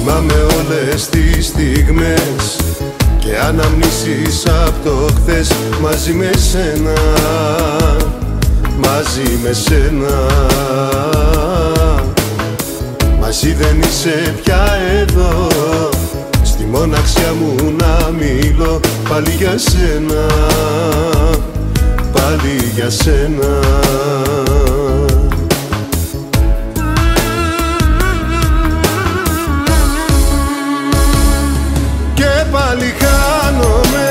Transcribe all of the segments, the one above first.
Θυμάμαι όλες τις στιγμές και αναμνήσεις απ' το χθες. Μαζί με σένα, μαζί με σένα. Μαζί δεν είσαι πια εδώ, στη μοναξιά μου να μιλώ. Πάλι για σένα, πάλι για σένα. Και πάλι χάνομαι,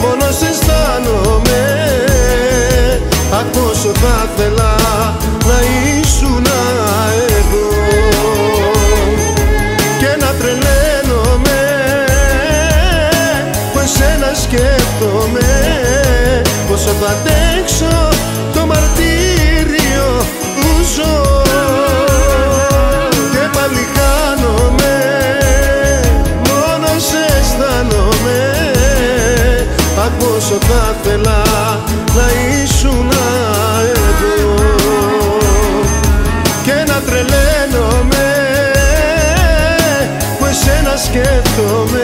μόνος αισθάνομαι. Αχ, πόσο θα θέλα να ήσουν εδώ και να τρελαίνομαι που εσένα σκέφτομαι. Πόσο θα αντέξω το μαρτύριο που ζω. Και πάλι χάνομαι, μόνος αισθάνομαι. Αχ, πόσο θα θέλα να ήσουν εδώ και να τρελαίνομαι που εσένα σκέφτομαι.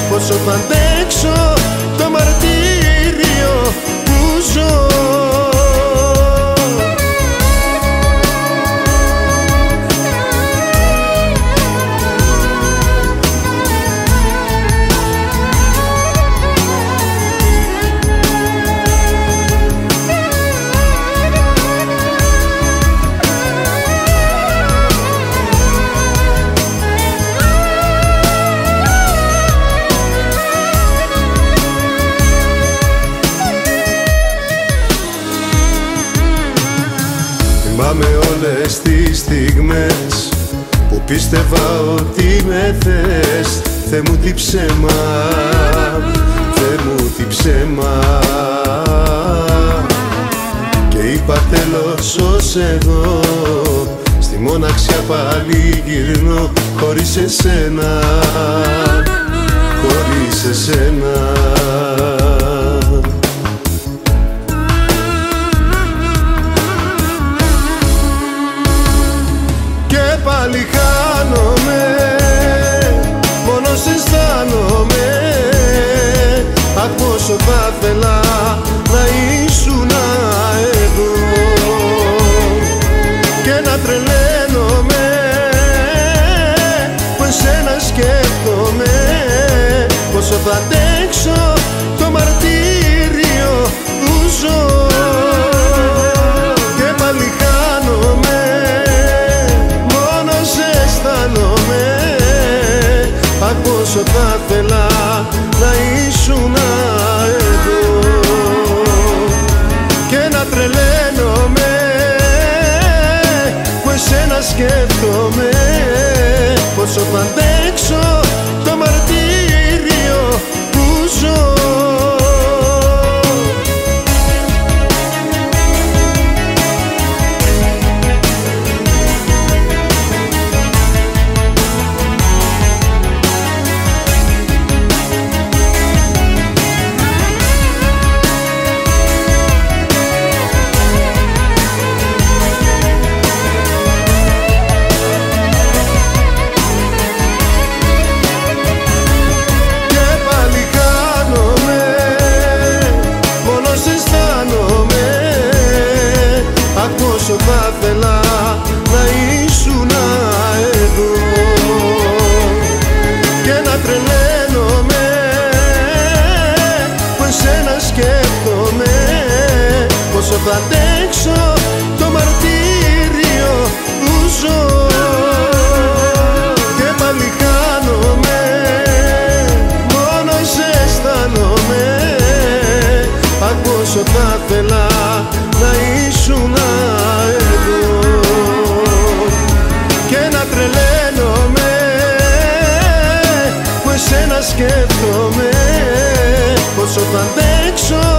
Πόσο θα αντέξω το μαρτύριο που ζω. Θυμάμαι όλες τις στιγμές που πίστευα ότι με θες. Θεέ μου τι ψέμα, Θεέ μου τι ψέμα. Και είπα τέλος ως εδώ, στη μοναξιά πάλι γυρνώ. Χωρίς εσένα, χωρίς εσένα. Πάλι χάνομαι, μόνος αισθάνομαι. Αχ, πόσο θα θέλα να ήσουν εδώ και να τρελαίνομαι που εσένα σκέφτομαι. Πόσο θα αντέξω το μαρτύριο που ζω. Και πάλι χάνομαι, αχ, πόσο θα θέλα να ήσουν εδώ και να τρελαίνομαι που εσένα σκέφτομαι. Πόσο θα αντέξω το μαρτύριο που ζω. Πόσο θα θέλα να ήσουν εδώ και να τρελαίνομαι που εσένα σκέφτομαι. Πόσο θα αντέξω το μαρτύριο που ζω. Και πάλι χάνομαι, μόνος αισθάνομαι. Αχ, πόσο θα θέλα να ήσουν εδώ και να τρελαίνομαι που εσένα σκέφτομαι. Πόσο θα αντέξω